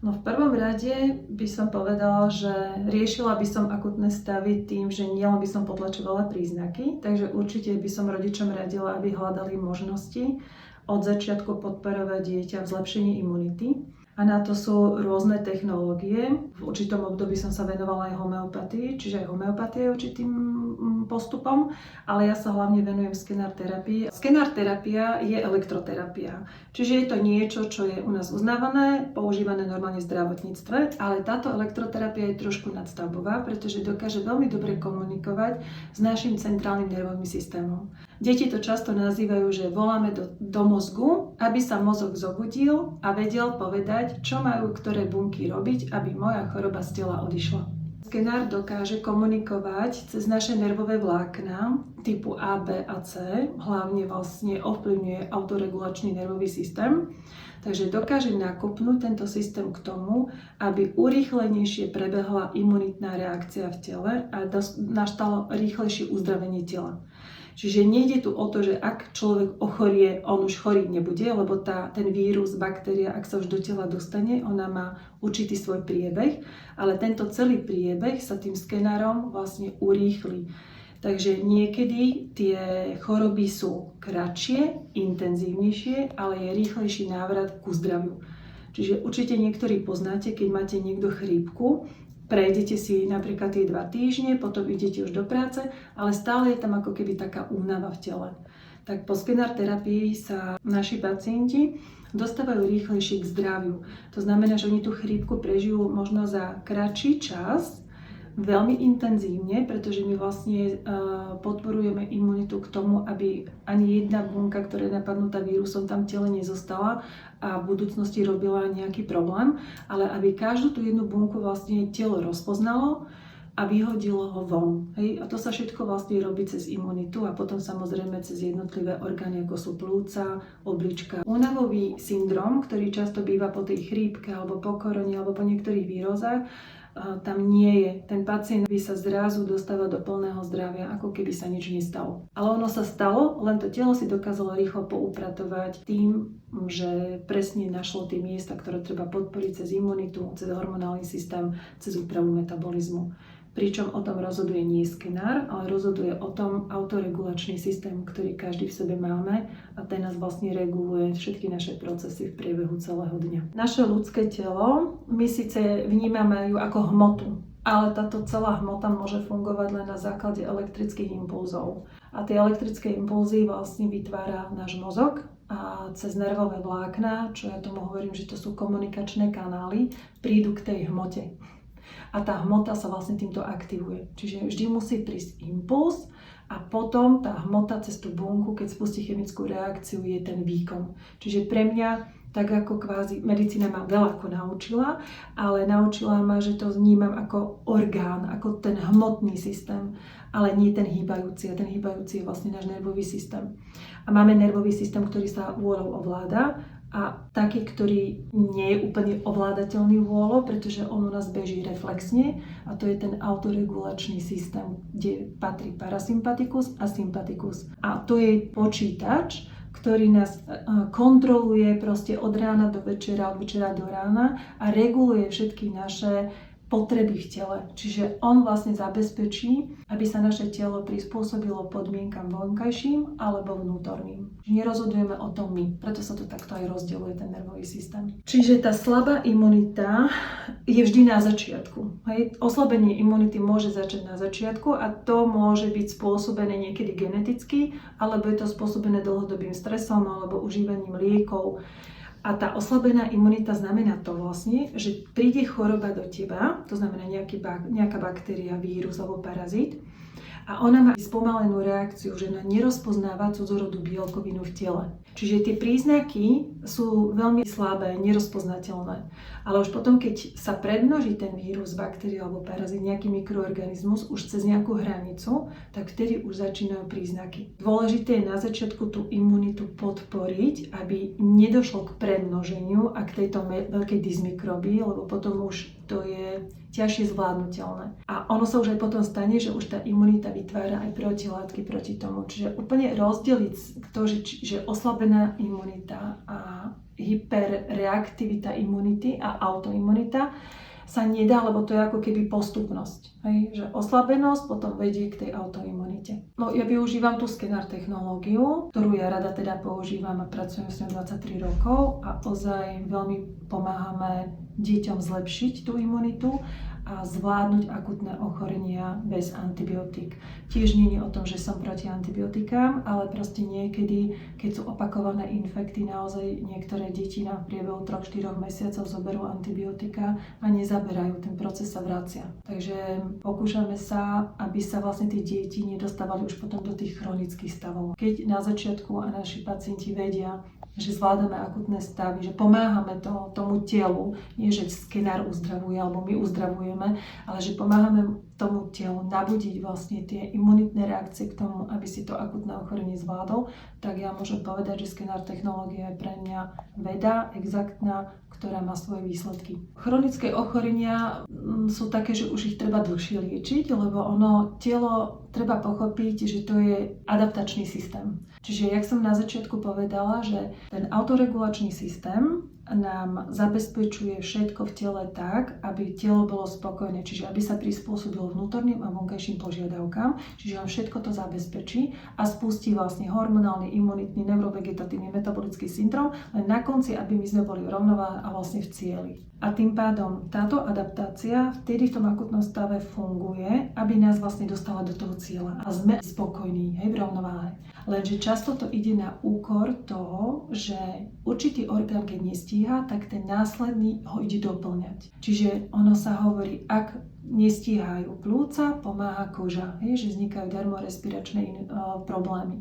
No v prvom rade by som povedala, že riešila by som akutné stavy tým, že nielen by som potlačovala príznaky, takže určite by som rodičom radila, aby hľadali možnosti od začiatku podporovať dieťa v zlepšení imunity. A na to sú rôzne technológie. V určitom období som sa venovala aj homeopatii, čiže aj homeopatia je určitým postupom, ale ja sa hlavne venujem skenár terapii. Skenár terapia je elektroterapia, čiže je to niečo, čo je u nás uznávané, používané normálne v zdravotníctve, ale táto elektroterapia je trošku nadstavbová, pretože dokáže veľmi dobre komunikovať s našim centrálnym nervovým systémom. Deti to často nazývajú, že voláme do mozgu, aby sa mozog zobudil a vedel povedať, čo majú ktoré bunky robiť, aby moja choroba z tela odišla. Skenár dokáže komunikovať cez naše nervové vlákna typu A, B a C, hlavne vlastne ovplyvňuje autoregulačný nervový systém, takže dokáže nakopnúť tento systém k tomu, aby urýchlenejšie prebehla imunitná reakcia v tele a nastalo rýchlejšie uzdravenie tela. Čiže nejde tu o to, že ak človek ochorie, on už chorý nebude, lebo ten vírus, baktéria, ak sa už do tela dostane, ona má určitý svoj priebeh, ale tento celý priebeh sa tým skenárom vlastne urýchli. Takže niekedy tie choroby sú kratšie, intenzívnejšie, ale je rýchlejší návrat ku zdraviu. Čiže určite niektorí poznáte, keď máte niekto chrípku, prejdete si napríklad tie 2 týždne, potom idete už do práce, ale stále je tam ako keby taká únava v tele. Tak po skenár terapii sa naši pacienti dostávajú rýchlejšie k zdraviu. To znamená, že oni tú chrípku prežijú možno za kratší čas, veľmi intenzívne, pretože my vlastne podporujeme imunitu k tomu, aby ani jedna bunka, ktorá je napadnutá vírusom, tam v tele nezostala a v budúcnosti robila nejaký problém, ale aby každú tú jednu bunku vlastne telo rozpoznalo a vyhodilo ho von. Hej? A to sa všetko vlastne robí cez imunitu a potom samozrejme cez jednotlivé orgány, ako sú plúca, oblička. Únavový syndrom, ktorý často býva po tej chrípke alebo po korone alebo po niektorých výrozách, tam nie je. Ten pacient by sa zrazu dostával do plného zdravia, ako keby sa nič nestalo. Ale ono sa stalo, len to telo si dokázalo rýchlo poupratovať tým, že presne našlo tie miesta, ktoré treba podporiť cez imunitu, cez hormonálny systém, cez úpravu metabolizmu. Pričom o tom rozhoduje nie skenár, ale rozhoduje o tom autoregulačný systém, ktorý každý v sebe máme a ten nás vlastne reguluje všetky naše procesy v priebehu celého dňa. Naše ľudské telo my síce vnímame ju ako hmotu, ale táto celá hmota môže fungovať len na základe elektrických impulzov. A tie elektrické impulzy vlastne vytvára náš mozog a cez nervové vlákna, čo ja tomu hovorím, že to sú komunikačné kanály, prídu k tej hmote. A tá hmota sa vlastne týmto aktivuje. Čiže vždy musí prísť impuls a potom tá hmota cez tú bunku, keď spustí chemickú reakciu, je ten výkon. Čiže pre mňa, tak ako kvázi medicína ma veľa ako naučila, ale naučila ma, že to vnímam ako orgán, ako ten hmotný systém, ale nie ten hýbajúci. A ten hýbajúci je vlastne náš nervový systém. A máme nervový systém, ktorý sa vôľou ovláda, a taký, ktorý nie je úplne ovládateľný vôľou, pretože on u nás beží reflexne a to je ten autoregulačný systém, kde patrí parasympatikus a sympatikus. A to je počítač, ktorý nás kontroluje proste od rána do večera, od večera do rána a reguluje všetky naše potreby v tele. Čiže on vlastne zabezpečí, aby sa naše telo prispôsobilo podmienkam vonkajším alebo vnútorným. Nerozhodujeme o tom my, preto sa to takto aj rozdeľuje ten nervový systém. Čiže tá slabá imunita je vždy na začiatku. Hej? Oslabenie imunity môže začať na začiatku a to môže byť spôsobené niekedy geneticky, alebo je to spôsobené dlhodobým stresom alebo užívaním liekov. A tá oslabená imunita znamená to vlastne, že príde choroba do teba, to znamená nejaká baktéria, vírus alebo parazit, a ona má spomalenú reakciu, že ona nerozpoznáva cudzorodú bielkovinu v tele. Čiže tie príznaky sú veľmi slabé, nerozpoznateľné. Ale už potom, keď sa predmnoží ten vírus, baktéria alebo parazit, nejaký mikroorganizmus už cez nejakú hranicu, tak vtedy už začínajú príznaky. Dôležité je na začiatku tú imunitu podporiť, aby nedošlo k premnoženiu a k tejto veľkej dysmikrobii, lebo potom už to je ťažšie zvládnutelné. A ono sa už aj potom stane, že už tá imunita vytvára aj protilátky proti tomu. Čiže úplne rozdeliť to, že oslabená imunita a hyperreaktivita imunity a autoimunita sa nedá, lebo to je ako keby postupnosť. Hej? Že oslabenosť potom vedie k tej autoimunite. No ja využívam tú skenár technológiu, ktorú ja rada teda používam a pracujem s ňou 23 rokov a ozaj veľmi pomáhame deťom zlepšiť tú imunitu a zvládnuť akutné ochorenia bez antibiotík. Tiež nie je o tom, že som proti antibiotikám, ale proste niekedy, keď sú opakované infekty, naozaj niektoré deti na priebehu 3-4 mesiacov zoberú antibiotika a nezaberajú, ten proces sa vracia. Takže pokúšame sa, aby sa vlastne tie deti nedostávali už potom do tých chronických stavov. Keď na začiatku a naši pacienti vedia, že zvládame akutné stavy, že pomáhame tomu telu, nie že skenár uzdravuje alebo my uzdravujeme, ale že pomáhame tomu telu nabudiť vlastne tie imunitné reakcie k tomu, aby si to akutné ochorenie zvládol, tak ja môžem povedať, že skenár technológia je pre mňa veda, exaktná, ktorá má svoje výsledky. Chronické ochorenia sú také, že už ich treba dlhšie liečiť, lebo telo treba pochopiť, že to je adaptačný systém. Čiže, jak som na začiatku povedala, že ten autoregulačný systém nám zabezpečuje všetko v tele tak, aby telo bolo spokojné, čiže aby sa prispôsobilo vnútorným a vonkajším požiadavkám, čiže on všetko to zabezpečí a spustí vlastne hormonálny, imunitný, neurovegetatívny, metabolický syndrom, len na konci, aby my sme boli v rovnováhe a vlastne v cieli. A tým pádom táto adaptácia vtedy v tom akutnom stave funguje, aby nás vlastne dostala do toho cieľa a sme spokojní, v rovnováhe. Lenže často to ide na úkor toho, že určitý orgán, keď nestíha, tak ten následný ho ide doplňať. Čiže ono sa hovorí, ak nestíhajú plúca, pomáha koža, že vznikajú dermorespiračné problémy.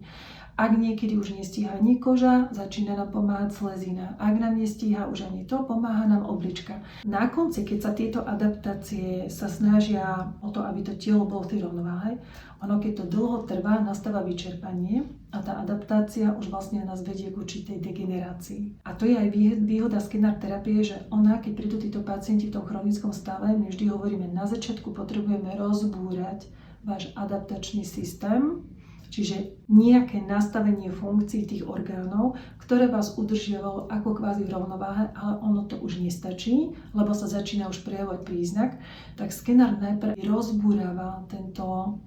Ak niekedy už nestíha ani koža, začína nám pomáhať slezina. Ak nám nestíha už ani to, pomáha nám oblička. Na konci, keď sa tieto adaptácie sa snažia o to, aby to telo bolo v tej rovnováhe, ono keď to dlho trvá, nastáva vyčerpanie a tá adaptácia už vlastne nás vedie k určitej degenerácii. A to je aj výhoda skenár terapie, že ona, keď prídu títo pacienti v tom chronickom stave, my vždy hovoríme, na začiatku potrebujeme rozbúrať váš adaptačný systém, čiže nejaké nastavenie funkcií tých orgánov, ktoré vás udržiavalo ako kvázi v rovnováhe, ale ono to už nestačí, lebo sa začína už prejavovať príznak, tak skenár najprv rozbúrava tento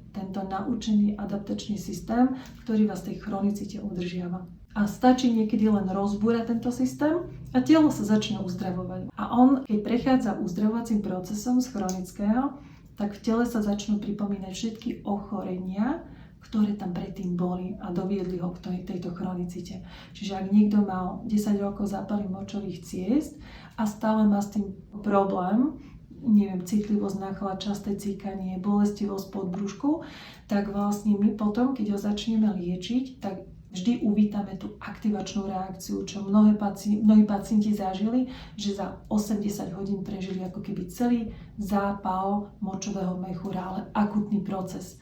naučený adaptačný systém, ktorý vás v tej chronicite udržiava. A stačí niekedy len rozbúrať tento systém a telo sa začne uzdravovať. A on, keď prechádza uzdravovacím procesom z chronického, tak v tele sa začnú pripomínať všetky ochorenia, ktoré tam predtým boli a doviedli ho k tejto chronicite. Čiže ak niekto mal 10 rokov zápaly močových ciest a stále má s tým problém, citlivosť na chlad, časté cíkanie, bolestivosť pod brúšku, tak vlastne my potom, keď ho začneme liečiť, tak vždy uvítame tú aktivačnú reakciu, čo mnohí pacienti zažili, že za 80 hodín prežili ako keby celý zápal močového mechúra, ale akutný proces.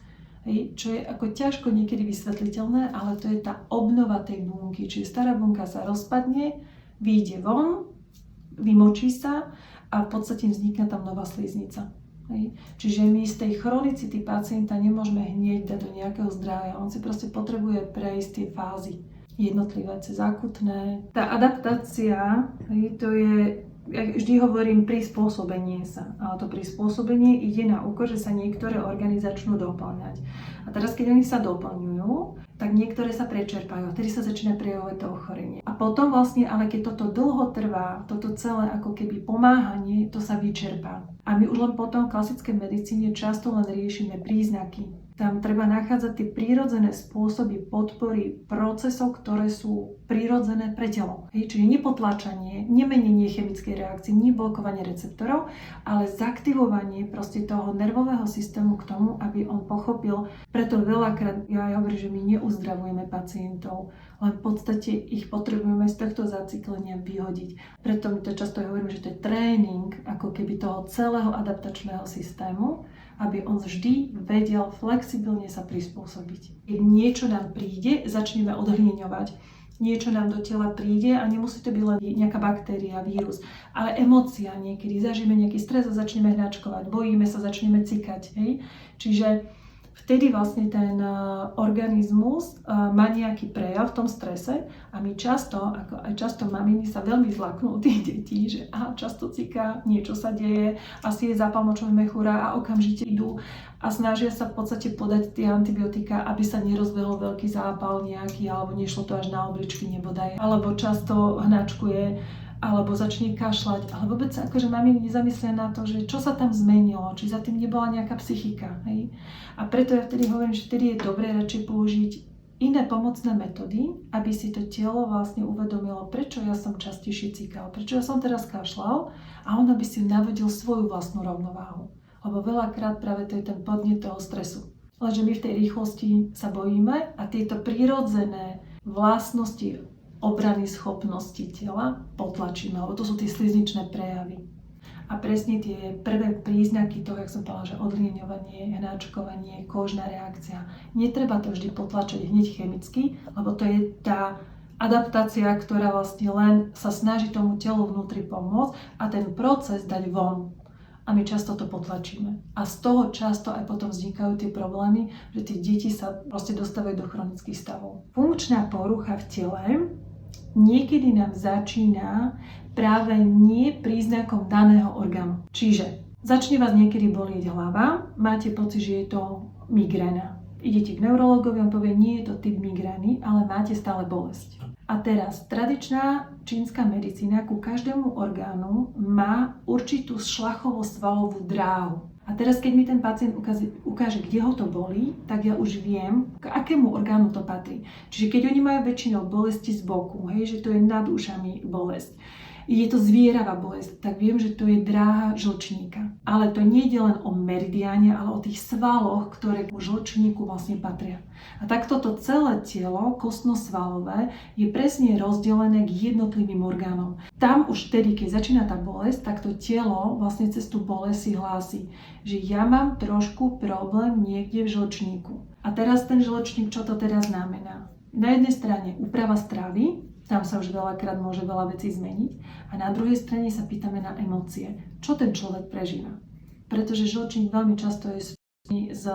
Čo je ako ťažko niekedy vysvetliteľné, ale to je tá obnova tej bunky. Čiže stará bunka sa rozpadne, vyjde von, vymočí sa a v podstate vznikne tam nová sliznica. Čiže my z tej chronicity pacienta nemôžeme hneď dať do nejakého zdravia. On si proste potrebuje prejsť tie fázy jednotlivé cez akutné. Tá adaptácia, to je, ja vždy hovorím, prispôsobenie sa. Ale to prispôsobenie ide na úkor, že sa niektoré orgány začnú doplňať. A teraz, keď oni sa doplňujú, tak niektoré sa prečerpajú. Vtedy sa začína prejavovať to ochorenie. A potom vlastne, ale keď toto dlho trvá, toto celé ako keby pomáhanie, to sa vyčerpá. A my už len potom v klasickej medicíne často len riešime príznaky. Tam treba nachádzať tie prírodzené spôsoby podpory procesov, ktoré sú prírodzené pre telo. Čiže nepotláčanie, nemenenie chemickej reakcie, neblokovanie receptorov, ale zaktivovanie proste toho nervového systému k tomu, aby on pochopil. Preto veľakrát ja hovorím, že my neuzdravujeme pacientov, len v podstate ich potrebujeme z tohto zacyklenia vyhodiť. Preto my to často hovorím, že to je tréning ako keby toho celého adaptačného systému, aby on vždy vedel flexibilne sa prispôsobiť. Keď niečo nám príde, začneme odhliňovať. Niečo nám do tela príde a nemusí to byť len nejaká baktéria, vírus, ale emócia niekedy. Zažijeme nejaký stres a začneme hnačkovať, bojíme sa, začneme cikať. Čiže vtedy vlastne ten organizmus má nejaký prejav v tom strese a my často, ako aj často maminy sa veľmi zlaknú u tých detí, že často ciká, niečo sa deje, asi je zápal močového mechúra a okamžite idú a snažia sa v podstate podať tie antibiotika, aby sa nerozbehol veľký zápal nejaký, alebo nešlo to až na obličky nebodaj, alebo často hnačkuje, alebo začne kašľať, ale vôbec sa akože mami nezamyslia na to, že čo sa tam zmenilo, či za tým nebola nejaká psychika. Hej? A preto ja vtedy hovorím, že vtedy je dobré radšej použiť iné pomocné metódy, aby si to telo vlastne uvedomilo, prečo ja som častejšie cikal, prečo ja som teraz kašľal a on by si navodil svoju vlastnú rovnováhu. Lebo veľakrát práve to je ten podnet toho stresu. Lenže my v tej rýchlosti sa bojíme a tieto prírodzené vlastnosti obrany schopnosti tela potlačíme, lebo to sú tie slizničné prejavy. A presne tie prvé príznaky toho, jak som povedala, že odlieňovanie, hnáčkovanie, kožná reakcia. Netreba to vždy potlačiť hneď chemicky, lebo to je tá adaptácia, ktorá vlastne len sa snaží tomu telu vnútri pomôcť a ten proces dať von. A my často to potlačíme. A z toho často aj potom vznikajú tie problémy, že tie deti sa proste dostávajú do chronických stavov. Funkčná porucha v tele niekedy nám začína práve nie príznakom daného orgánu. Čiže začne vás niekedy bolieť hlava, máte pocit, že je to migréna. Idete k neurologovi, on povie, nie je to typ migrény, ale máte stále bolesť. A teraz tradičná čínska medicína ku každému orgánu má určitú šlachovo-svalovú dráhu. A teraz, keď mi ten pacient ukáže, kde ho to bolí, tak ja už viem, k akému orgánu to patrí. Čiže keď oni majú väčšinou bolesti z boku, hej, že to je nad ušami bolesť, je to zvieravá bolesť, tak viem, že to je dráha žlčníka. Ale to nie je len o meridiáne, ale o tých svaloch, ktoré ku žlčníku vlastne patria. A takto to celé telo, kostno-svalové, je presne rozdelené k jednotlivým orgánom. Tam už vtedy, keď začína tá bolesť, tak to telo vlastne cez tú bolesť si hlási, že ja mám trošku problém niekde v žlčníku. A teraz ten žlčník, čo to teraz znamená? Na jednej strane úprava stravy, tam sa už veľakrát môže veľa vecí zmeniť. A na druhej strane sa pýtame na emócie. Čo ten človek prežíva? Pretože žlčník veľmi často je spojený s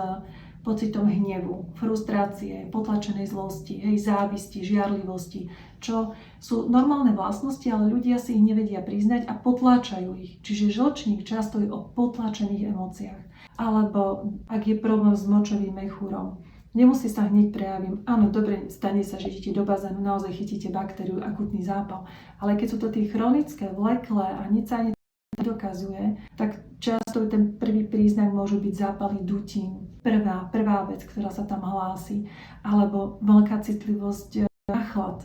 pocitom hnevu, frustrácie, potlačenej zlosti, závisti, žiarlivosti, čo sú normálne vlastnosti, ale ľudia si ich nevedia priznať a potláčajú ich. Čiže žlčník často je o potlačených emóciách. Alebo ak je problém s močovým mechúrom, nemusí sa hneď prejavím. Áno, dobre, stane sa, že idete do bazénu, naozaj chytíte baktériu, akutný zápal. Ale keď sú to tie chronické, vleklé a nič sa ani nedokazuje, tak často ten prvý príznak môžu byť zápaly dutín. Prvá vec, ktorá sa tam hlási. Alebo veľká citlivosť na chlad.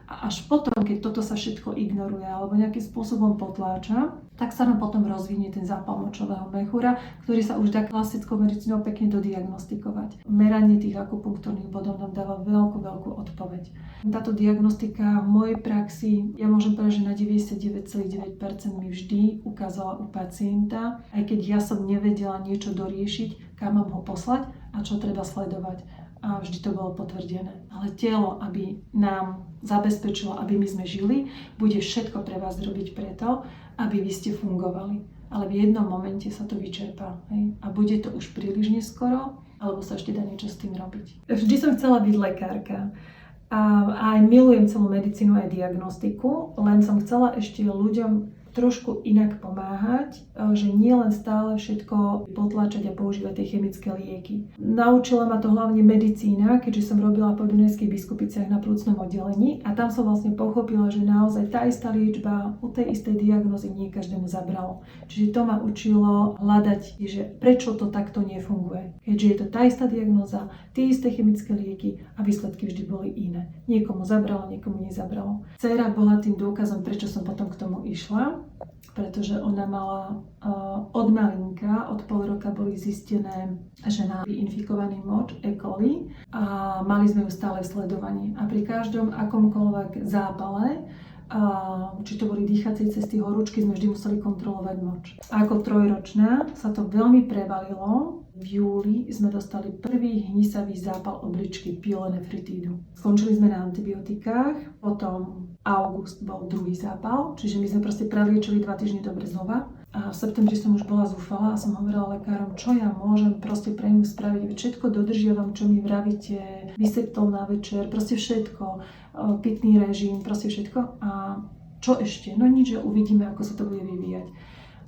A až potom, keď toto sa všetko ignoruje alebo nejakým spôsobom potláča, tak sa nám potom rozvinie ten zápal močového mechúra, ktorý sa už dá klasickou medicínou pekne dodiagnostikovať. Meranie tých akupunktúrnych bodov nám dáva veľkú odpoveď. Táto diagnostika v mojej praxi, ja môžem povedať, že na 99,9% mi vždy ukázala u pacienta, aj keď ja som nevedela niečo doriešiť, kam mám ho poslať a čo treba sledovať. A vždy to bolo potvrdené. Ale telo, aby nám zabezpečilo, aby my sme žili, bude všetko pre vás robiť preto, aby vy ste fungovali. Ale v jednom momente sa to vyčerpá. Hej? A bude to už príliš neskoro, alebo sa ešte dá niečo s tým robiť. Vždy som chcela byť lekárka. A aj milujem celú medicínu, aj diagnostiku, len som chcela ešte ľuďom trošku inak pomáhať, že nie len stále všetko potlačať a používať tie chemické lieky. Naučila ma to hlavne medicína, keďže som robila po Dunajských Biskupiciach na plúcnom oddelení a tam som vlastne pochopila, že naozaj tá istá liečba u tej istej diagnózy nie každému zabralo. Čiže to ma učilo hľadať, že prečo to takto nefunguje. Keďže je to tá istá diagnóza, tie isté chemické lieky a výsledky vždy boli iné. Niekomu zabralo, niekomu nezabralo. Dcéra bola tým dôkazom, prečo som potom k tomu išla, pretože ona mala od malinka, od pol roka boli zistené, že má infikovaný moč E. coli a mali sme ju stále sledovanie. A pri každom akomkoľvek zápale, či to boli dýchacie cesty, horúčky, sme vždy museli kontrolovať moč. A ako trojročná sa to veľmi prevalilo. V júli sme dostali prvý hnisavý zápal obličky, pyelonefritídu. Skončili sme na antibiotikách, potom august bol druhý zápal, čiže my sme proste preliečili 2 týždne dobre znova. A v septembri som už bola zúfalá a som hovorila lekárom, čo ja môžem proste pre ňu spraviť. Všetko dodržiavam, čo mi vravíte, vyseptol na večer, proste všetko, pitný režim, proste všetko. A čo ešte? No nič, že uvidíme, ako sa to bude vyvíjať.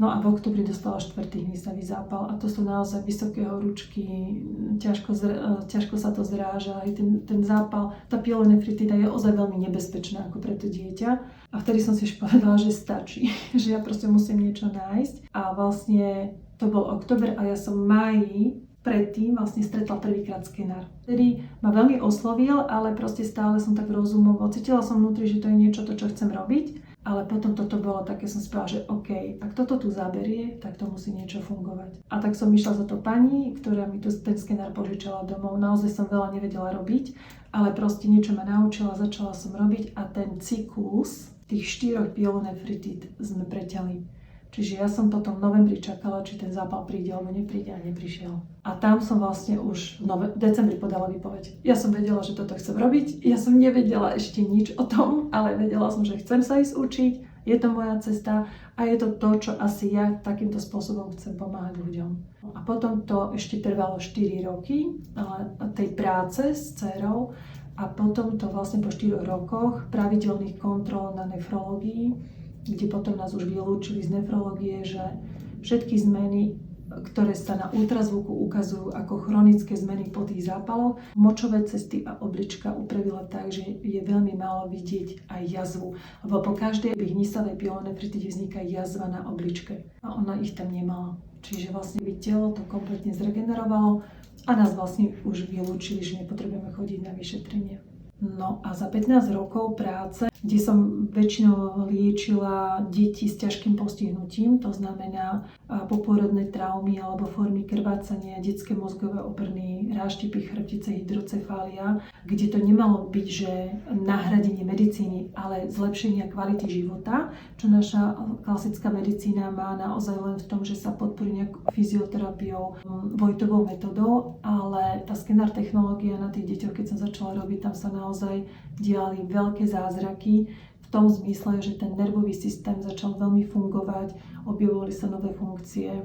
No a v oktobri dostala 4. hnisavý zápal a to sú naozaj vysoké horúčky, ťažko sa to zráža, aj ten zápal, tá pyelonefritida je ozaj veľmi nebezpečná ako pre to dieťa. A vtedy som si už povedala, že stačí, že ja proste musím niečo nájsť. A vlastne to bol október a ja som v máji predtým vlastne stretla prvýkrát skenár. Vtedy ma veľmi oslovil, ale proste stále som tak rozumovo, cítila som vnútri, že to je niečo, to čo chcem robiť. Ale potom toto bolo také, som si povedala, že OK, ak toto tu zaberie, tak to musí niečo fungovať. A tak som išla za to pani, ktorá mi tu ten skenár požičala domov. Naozaj som veľa nevedela robiť, ale proste niečo ma naučila, začala som robiť a ten cyklus tých 4 pyelonefritid sme preťali. Čiže ja som potom v novembri čakala, či ten zápal príde alebo nepríde a neprišiel. A tam som vlastne už v decembri podala výpoveď. Ja som vedela, že toto chcem robiť. Ja som nevedela ešte nič o tom, ale vedela som, že chcem sa ísť učiť. Je to moja cesta a je to to, čo asi ja takýmto spôsobom chcem pomáhať ľuďom. A potom to ešte trvalo 4 roky tej práce s dcérou a potom to vlastne po 4 rokoch pravidelných kontrol na nefrológii, kde potom nás už vylúčili z nefrológie, že všetky zmeny, ktoré sa na ultrazvuku ukazujú ako chronické zmeny po tých zápaloch, močové cesty a oblička upravila tak, že je veľmi málo vidieť aj jazvu. Lebo po každej hnisavej pyelonefritide vzniká jazva na obličke a ona ich tam nemala. Čiže vlastne telo to kompletne zregenerovalo a nás vlastne už vylúčili, že nepotrebujeme chodiť na vyšetrenie. No a za 15 rokov práce, kde som väčšinou liečila deti s ťažkým postihnutím, to znamená popôrodné traumy alebo formy krvácania, detské mozgové obrny, ráštipy chrbtice, hydrocefália, kde to nemalo byť, že nahradenie medicíny, ale zlepšenia kvality života, čo naša klasická medicína má naozaj len v tom, že sa podporí nejakou fyzioterapiou, Vojtovou metodou, ale tá skenár technológia na tých deťoch, keď som začala robiť, tam sa naozaj diali veľké zázraky v tom zmysle, že ten nervový systém začal veľmi fungovať, objavovali sa nové funkcie.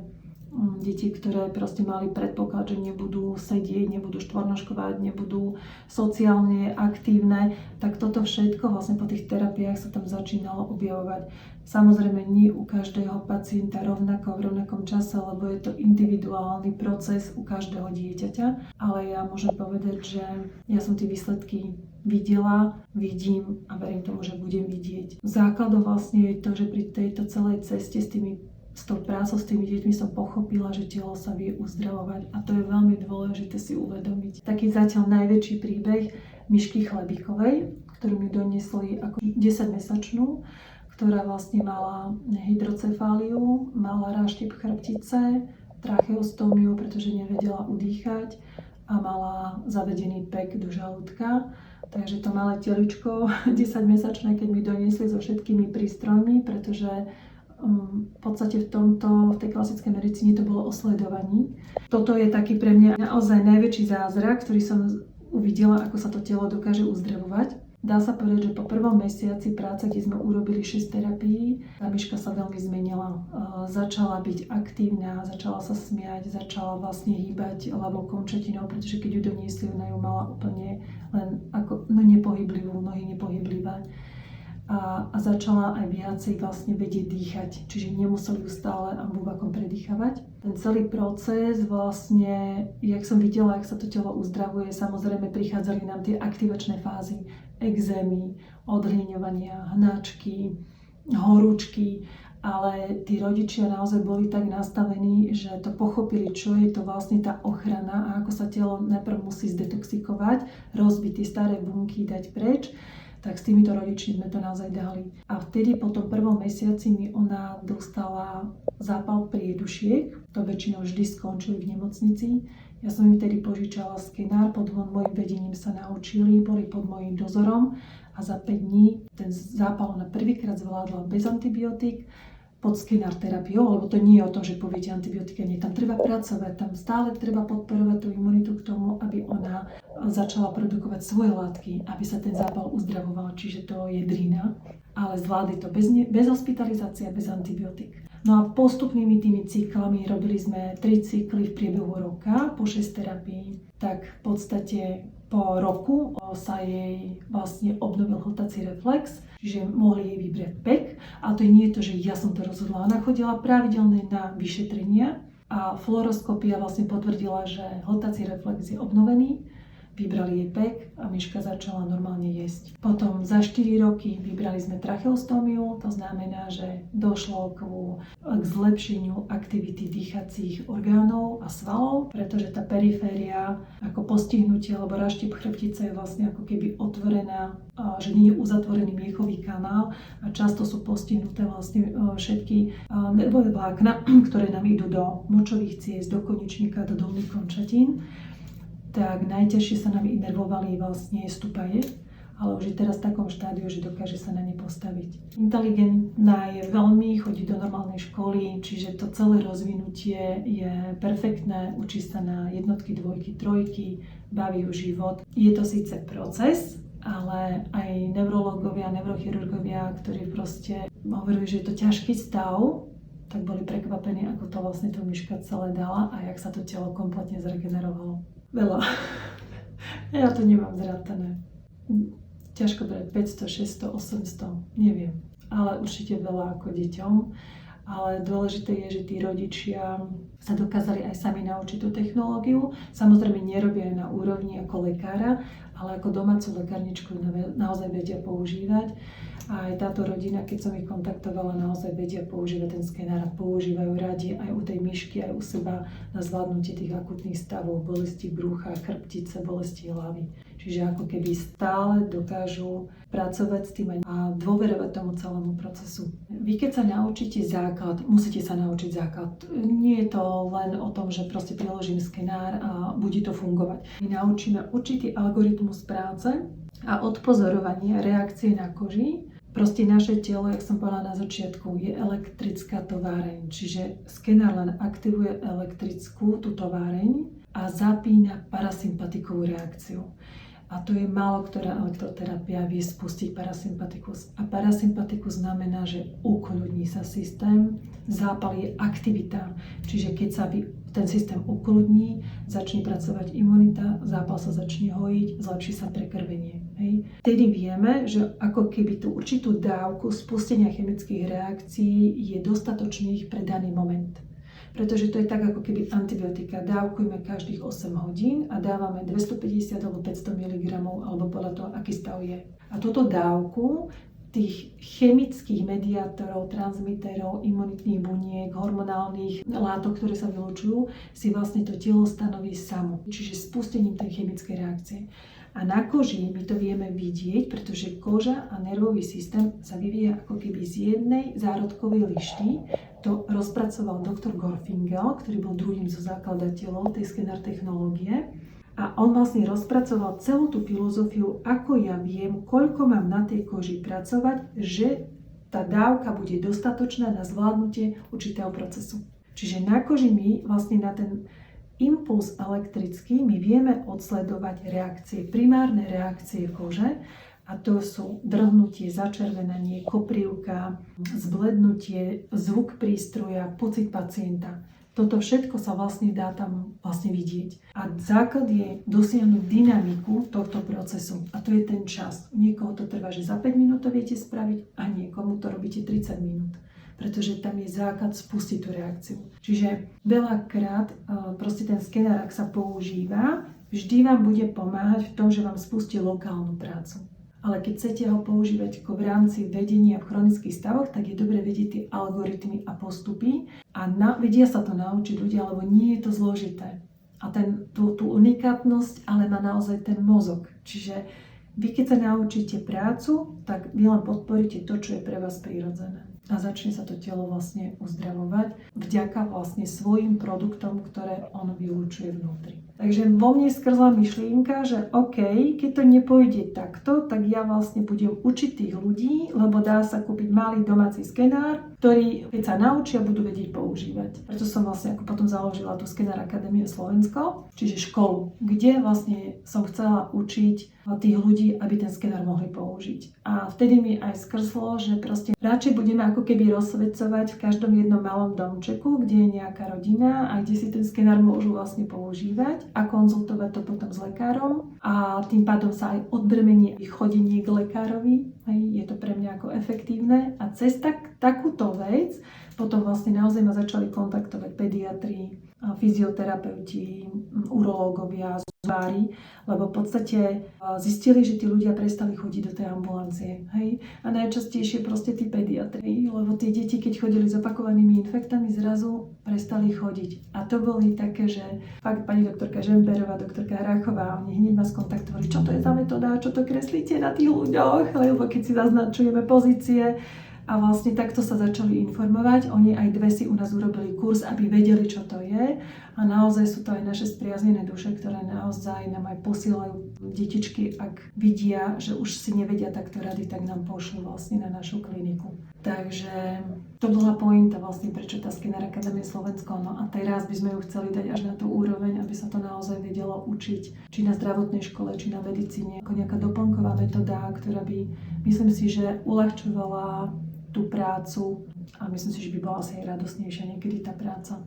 Deti, ktoré proste mali predpoklad, že nebudú sedieť, nebudú štvornožkovať, nebudú sociálne aktívne, tak toto všetko vlastne po tých terapiách sa tam začínalo objavovať. Samozrejme nie u každého pacienta rovnako v rovnakom čase, lebo je to individuálny proces u každého dieťaťa, ale ja môžem povedať, že ja som tie výsledky videla, vidím a verím tomu, že budem vidieť. Základom vlastne je to, že pri tejto celej ceste s tou prácou s tými deťmi som pochopila, že telo sa vie uzdravovať a to je veľmi dôležité si uvedomiť. Taký zatiaľ najväčší príbeh Mišky Chlebíkovej, ktorú mi doniesli ako 10-mesačnú, ktorá vlastne mala hydrocefáliu, mala ráštip chrbtice, tracheostómiu, pretože nevedela udýchať a mala zavedený pek do žalúdka. Takže to malé teličko 10-mesačné, keď mi doniesli so všetkými prístrojmi, pretože v podstate v tej klasickej medicíne to bolo o sledovaní. Toto je taký pre mňa naozaj najväčší zázrak, ktorý som uvidela, ako sa to telo dokáže uzdravovať. Dá sa povedať, že po prvom mesiaci práce, kde sme urobili 6 terapií, tá Miška sa veľmi zmenila. Začala byť aktívna, začala sa smiať, začala vlastne hýbať ľavou končetinou, pretože keď ju doniesli, ona ju mala úplne len ako nepohyblivú, nohy nepohyblivé. A začala aj viacej vlastne vedieť dýchať, čiže nemuseli ju stále ambuvakom predýchavať. Ten celý proces vlastne, jak som videla, jak sa to telo uzdravuje, samozrejme prichádzali nám tie aktivačné fázy, ekzémy, odhliňovania, hnačky, horúčky, ale tí rodičia naozaj boli tak nastavení, že to pochopili, čo je to vlastne tá ochrana a ako sa telo najprv musí zdetoxikovať, rozbiť tie staré bunky, dať preč. Tak s týmito rodičmi sme to naozaj dali. A vtedy po tom prvom mesiaci mi ona dostala zápal priedušiek. To väčšinou vždy skončili v nemocnici. Ja som im vtedy požičala skenár, pod môjim vedením sa naučili, boli pod môjim dozorom a za 5 dní ten zápal ona prvýkrát zvládla bez antibiotík, pod skenár terapiou, lebo to nie je o tom, že poviete antibiotika, nie, tam treba pracovať, tam stále treba podporovať tú imunitu k tomu, aby ona začala produkovať svoje látky, aby sa ten zápal uzdravoval, čiže to je drina, ale zvládli to bez hospitalizácie, bez antibiotík. No a postupnými tými cyklami, robili sme 3 cykly v priebehu roka po 6 terapií, tak v podstate po roku sa jej vlastne obnovil hltací reflex, že mohli jej vybrať PEC, a to nie je to, že ja som to rozhodla. Ona chodila pravidelne na vyšetrenia a fluoroskopia vlastne potvrdila, že hltací reflex je obnovený. Vybrali jej PEC a Miška začala normálne jesť. Potom za 4 roky vybrali sme tracheostómiu, to znamená, že došlo k zlepšeniu aktivity dýchacích orgánov a svalov, pretože tá periféria ako postihnutie alebo raštep chrbtice je vlastne ako keby otvorená, že nie je uzatvorený miechový kanál a často sú postihnuté vlastne všetky nervové vlákna, ktoré nám idú do močových ciest, do koničníka, do dolných končatín. Tak najťažšie sa nám inervovali vlastne stupaje, ale už je teraz v takom štádiu, že dokáže sa na ne postaviť. Inteligentná je veľmi, chodí do normálnej školy, čiže to celé rozvinutie je perfektné, učí sa na jednotky, dvojky, trojky, baví ju život. Je to síce proces, ale aj neurológovia, neurochirurgovia, ktorí proste hovorili, že je to ťažký stav, tak boli prekvapení, ako to vlastne tu Miška celé dala a jak sa to telo kompletne zregenerovalo. Veľa. Ja to nemám zrátané. Ťažko brať 500, 600, 800, neviem. Ale určite veľa ako deťom. Ale dôležité je, že tí rodičia sa dokázali aj sami naučiť tú technológiu. Samozrejme nerobia aj na úrovni ako lekára, ale ako domácu lekárničku naozaj vedia používať. A aj táto rodina, keď som ich kontaktovala, naozaj vedia používať ten skenár a používajú radi aj u tej Mišky, aj u seba na zvládnutie tých akutných stavov, bolesti brucha, chrbtice, bolesti hlavy. Čiže ako keby stále dokážu pracovať s tým a dôverovať tomu celému procesu. Vy keď sa naučíte základ, musíte sa naučiť základ. Nie je to len o tom, že proste priložím skenár a bude to fungovať. My naučíme určitý algoritmus práce a odpozorovanie reakcie na koži. Proste naše telo, jak som povedala na začiatku, je elektrická továreň. Čiže skenár len aktivuje elektrickú tú továreň a zapína parasympatikovú reakciu. A to je málo ktorá elektroterapia vie spustiť parasympatikus. A parasympatikus znamená, že ukľudní sa systém, zápal je aktivita. Čiže keď sa ten systém ukľudní, začne pracovať imunita, zápal sa začne hojiť, zlepší sa prekrvenie. Hej. Tedy vieme, že ako keby tú určitú dávku spustenia chemických reakcií je dostatočných pre daný moment. Pretože to je tak, ako keby antibiotika. Dávkujeme každých 8 hodín a dávame 250 alebo 500 mg, alebo podľa toho, aký stav je. A túto dávku tých chemických mediátorov, transmiterov, imunitných buniek, hormonálnych látok, ktoré sa vylučujú, si vlastne to telo stanoví samo. Čiže spustením tej chemickej reakcie. A na koži my to vieme vidieť, pretože koža a nervový systém sa vyvíja ako keby z jednej zárodkovej lišty. To rozpracoval doktor Gorfingel, ktorý bol druhým zo zakladateľov tej skenár technológie. A on vlastne rozpracoval celú tú filozofiu, ako ja viem, koľko mám na tej koži pracovať, že tá dávka bude dostatočná na zvládnutie určitého procesu. Čiže na koži my vlastne na ten impuls elektrický my vieme odsledovať reakcie, primárne reakcie kože, a to sú drhnutie, začervenanie, koprivka, zblednutie, zvuk prístroja, pocit pacienta. Toto všetko sa vlastne dá tam vlastne vidieť. A základ je dosiahnuť dynamiku tohto procesu. A to je ten čas. Niekoho to trvá, že za 5 minút to viete spraviť a niekomu to robíte 30 minút. Pretože tam je základ spustiť tú reakciu. Čiže veľakrát proste ten skenár, ak sa používa, vždy vám bude pomáhať v tom, že vám spustí lokálnu prácu. Ale keď chcete ho používať v rámci vedenia v chronických stavoch, tak je dobre vedieť tie algoritmy a postupy a vedia sa to naučiť ľudia, lebo nie je to zložité. A tú unikátnosť ale má naozaj ten mozog. Čiže vy keď sa naučíte prácu, tak vy len podporíte to, čo je pre vás prirodzené. A začne sa to telo vlastne uzdravovať vďaka vlastne svojim produktom, ktoré on vylučuje vnútri. Takže vo mne skrzla myšlienka, že OK, keď to nepôjde takto, tak ja vlastne budem učiť tých ľudí, lebo dá sa kúpiť malý domáci skenár, ktorí keď sa naučia, budú vedieť používať. Preto som vlastne ako potom založila tú Skener Akadémiu Slovensko, čiže školu, kde vlastne som chcela učiť tých ľudí, aby ten skener mohli použiť. A vtedy mi aj skrslo, že proste radšej budeme ako keby rozsvedcovať v každom jednom malom domčeku, kde je nejaká rodina a kde si ten skener môžu vlastne používať a konzultovať to potom s lekárom a tým pádom sa aj odbremení ich chodenie k lekárovi. Je to pre mňa ako efektívne a cez takúto vec potom vlastne naozaj ma začali kontaktovať pediatri, fyzioterapeuti, urológovia, zubári, lebo v podstate zistili, že tí ľudia prestali chodiť do tej ambulancie. Hej? A najčastejšie proste tí pediatri, lebo tie deti, keď chodili s opakovanými infektami, zrazu prestali chodiť. A to boli také, že fakt pani doktorka Žemberová, doktorka Rachová, oni hneď nás kontaktovali, čo to je za metóda, čo to kreslíte na tých ľuďoch, lebo keď si zaznačujeme pozície. A vlastne takto sa začali informovať. Oni aj dve si u nás urobili kurz, aby vedeli, čo to je. A naozaj sú to aj naše spriaznené duše, ktoré naozaj nám aj posielajú detičky, ak vidia, že už si nevedia takto rady, tak nám pošlú vlastne na našu kliniku. Takže to bola pointa vlastne, prečo tá Skener Akadémia Slovensko. No a teraz by sme ju chceli dať až na tú úroveň, aby sa to naozaj vedelo učiť. Či na zdravotnej škole, či na medicíne. Ako nejaká doplnková metóda, ktorá by, myslím si, že uľahčovala tú prácu a myslím si, že by bola asi aj radosnejšia niekedy tá práca.